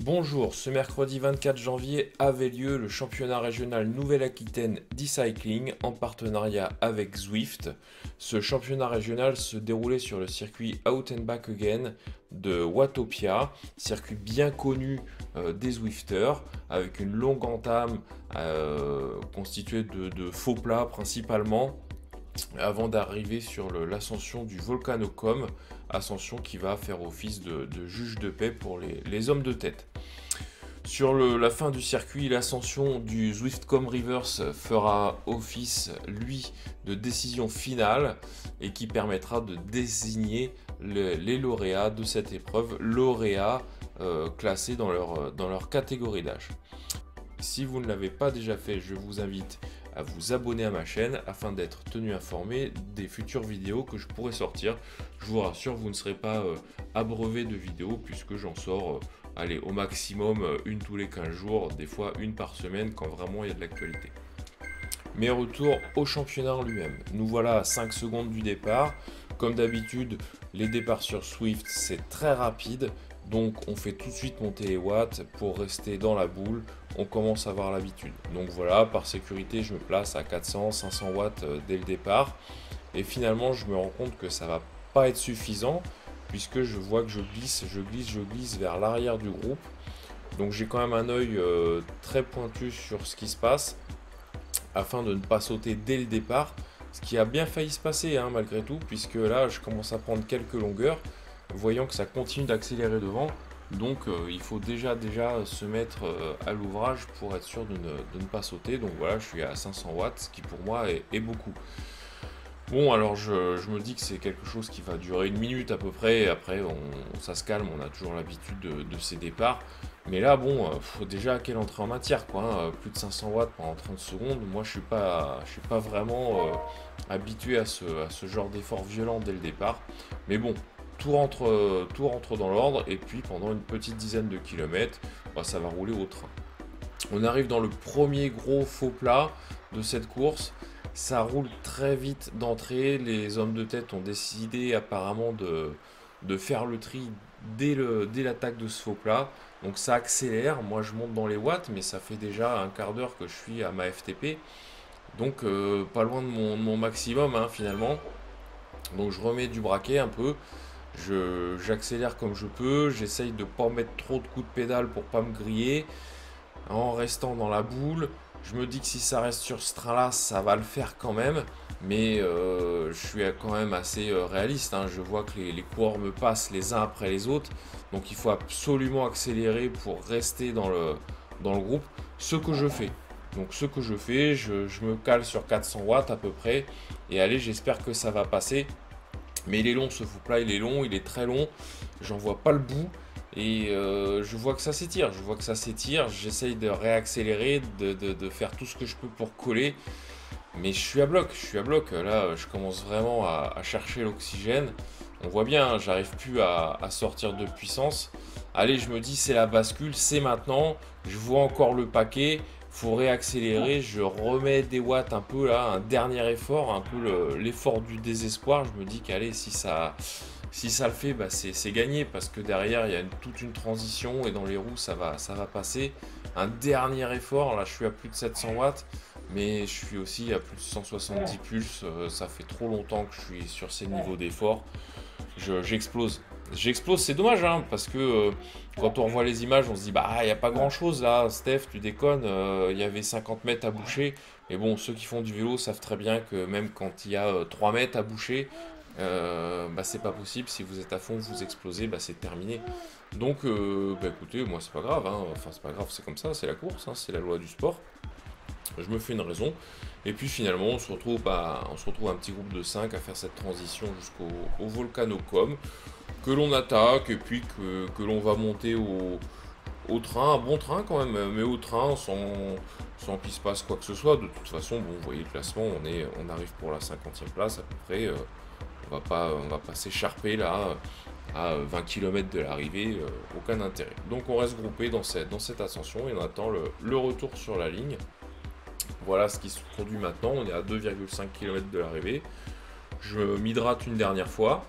Bonjour, ce mercredi 24 janvier avait lieu le championnat régional Nouvelle-Aquitaine d'e-cycling en partenariat avec Zwift. Ce championnat régional se déroulait sur le circuit Out and Back Again de Watopia, circuit bien connu des Zwifters, avec une longue entame constituée de faux plats principalement, avant d'arriver sur l'ascension du Volcanocom, ascension qui va faire office de juge de paix pour les hommes de tête. Sur la fin du circuit, l'ascension du Zwiftcom Rivers fera office, lui, de décision finale et qui permettra de désigner les lauréats de cette épreuve, lauréats classés dans leur catégorie d'âge. Si vous ne l'avez pas déjà fait, je vous invite à vous abonner à ma chaîne afin d'être tenu informé des futures vidéos que je pourrai sortir. Je vous rassure, vous ne serez pas abreuvé de vidéos puisque j'en sors allez, au maximum une tous les 15 jours, des fois une par semaine quand vraiment il y a de l'actualité. Mais retour au championnat en lui-même. Nous voilà à 5 secondes du départ. Comme d'habitude, les départs sur Zwift, c'est très rapide. Donc on fait tout de suite monter les watts pour rester dans la boule. On commence à avoir l'habitude. Donc voilà, par sécurité, je me place à 400, 500 watts dès le départ. Et finalement, je me rends compte que ça va pas être suffisant puisque je vois que je glisse vers l'arrière du groupe. Donc j'ai quand même un œil très pointu sur ce qui se passe afin de ne pas sauter dès le départ. Ce qui a bien failli se passer malgré tout, puisque là je commence à prendre quelques longueurs, voyant que ça continue d'accélérer devant. Donc il faut déjà se mettre à l'ouvrage pour être sûr de ne pas sauter. Donc voilà, je suis à 500 watts, ce qui pour moi est beaucoup. Bon, alors je me dis que c'est quelque chose qui va durer une minute à peu près, et après ça se calme, on a toujours l'habitude de ces départs. Mais là, bon, faut déjà quelle entrée en matière, quoi, plus de 500 watts pendant 30 secondes, moi je suis pas vraiment habitué à ce genre d'effort violent dès le départ. Mais bon, tout rentre dans l'ordre, et puis pendant une petite dizaine de kilomètres, bah, ça va rouler au train. On arrive dans le premier gros faux plat de cette course. Ça roule très vite d'entrée. Les hommes de tête ont décidé apparemment de faire le tri dès l'attaque de ce faux plat. Donc ça accélère. Moi je monte dans les watts, mais ça fait déjà un quart d'heure que je suis à ma FTP. Donc pas loin de mon maximum finalement. Donc je remets du braquet un peu. J'accélère comme je peux. J'essaye de ne pas mettre trop de coups de pédale pour pas me griller en restant dans la boule. Je me dis que si ça reste sur ce train-là, ça va le faire quand même. Mais je suis quand même assez réaliste. Je vois que les coureurs me passent les uns après les autres. Donc il faut absolument accélérer pour rester dans le groupe. Ce que je fais. Donc ce que je fais, je me cale sur 400 watts à peu près. Et allez, j'espère que ça va passer. Mais il est long ce faux plat, il est long, il est très long. J'en vois pas le bout. Et je vois que ça s'étire, j'essaye de réaccélérer, de faire tout ce que je peux pour coller, mais je suis à bloc, là je commence vraiment à chercher l'oxygène, on voit bien, j'arrive plus à sortir de puissance, allez je me dis c'est la bascule, c'est maintenant, je vois encore le paquet, faut réaccélérer, je remets des watts un peu là, un dernier effort, un peu l'effort du désespoir, je me dis qu'allez si ça le fait, bah c'est gagné parce que derrière il y a toute une transition et dans les roues ça va passer. Un dernier effort, là je suis à plus de 700 watts, mais je suis aussi à plus de 170 pulses. Ça fait trop longtemps que je suis sur ces niveaux d'effort. J'explose. J'explose, c'est dommage parce que quand on revoit les images, on se dit bah il n'y a pas grand chose là, Steph, tu déconnes, il y avait 50 mètres à boucher. Mais bon, ceux qui font du vélo savent très bien que même quand il y a 3 mètres à boucher, bah c'est pas possible, si vous êtes à fond, vous explosez, bah c'est terminé. Donc bah écoutez, moi c'est pas grave, enfin c'est pas grave, c'est comme ça, c'est la course, c'est la loi du sport. Je me fais une raison, et puis finalement on se retrouve un petit groupe de 5 à faire cette transition jusqu'au Volcanocom, que l'on attaque, et puis que l'on va monter au train, un bon train quand même, mais au train sans qu'il se passe quoi que ce soit. De toute façon, bon, vous voyez le classement, on arrive pour la 50e place à peu près. On va pas s'écharper là à 20 km de l'arrivée, aucun intérêt. Donc on reste groupé dans cette ascension et on attend le retour sur la ligne. Voilà ce qui se produit maintenant, on est à 2,5 km de l'arrivée. Je m'hydrate une dernière fois.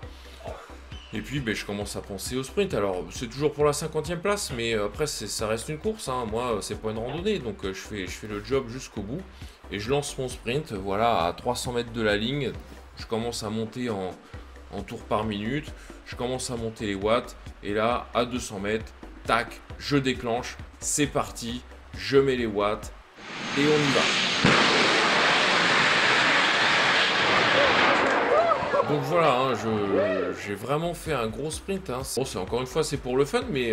Et puis ben, je commence à penser au sprint. Alors c'est toujours pour la 50e place, mais après ça reste une course, hein. Moi c'est pas une randonnée, donc je fais le job jusqu'au bout. Et je lance mon sprint, voilà, à 300 mètres de la ligne. Je commence à monter en tours par minute. Je commence à monter les watts. Et là, à 200 mètres, tac, je déclenche. C'est parti, je mets les watts. Et on y va. Donc voilà, hein, j'ai vraiment fait un gros sprint. Hein. Bon, encore une fois, c'est pour le fun, mais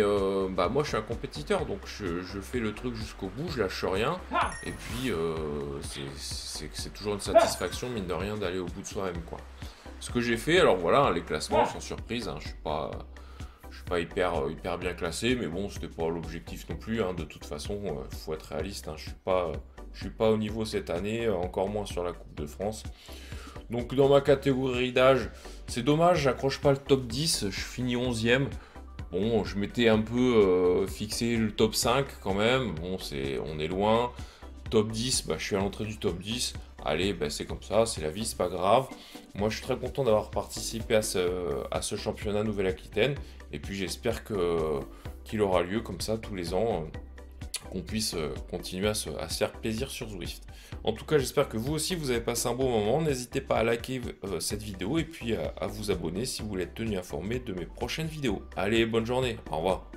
bah, moi je suis un compétiteur, donc je fais le truc jusqu'au bout, je lâche rien. Et puis, c'est toujours une satisfaction, mine de rien, d'aller au bout de soi-même, quoi. Ce que j'ai fait, alors voilà, les classements, sans surprise, hein, je suis pas hyper bien classé, mais bon, c'était pas l'objectif non plus. Hein, de toute façon, faut être réaliste, hein, je suis pas au niveau cette année, encore moins sur la Coupe de France. Donc dans ma catégorie d'âge, c'est dommage, j'accroche pas le top 10, je finis 11e. Bon, je m'étais un peu fixé le top 5 quand même, bon, on est loin. Top 10, bah, je suis à l'entrée du top 10. Allez, bah, c'est comme ça, c'est la vie, c'est pas grave. Moi, je suis très content d'avoir participé à ce championnat Nouvelle-Aquitaine. Et puis, j'espère qu'il aura lieu comme ça tous les ans, qu'on puisse continuer à se faire plaisir sur Zwift. En tout cas, j'espère que vous aussi, vous avez passé un bon moment. N'hésitez pas à liker cette vidéo et puis à vous abonner si vous voulez être tenu informé de mes prochaines vidéos. Allez, bonne journée, au revoir.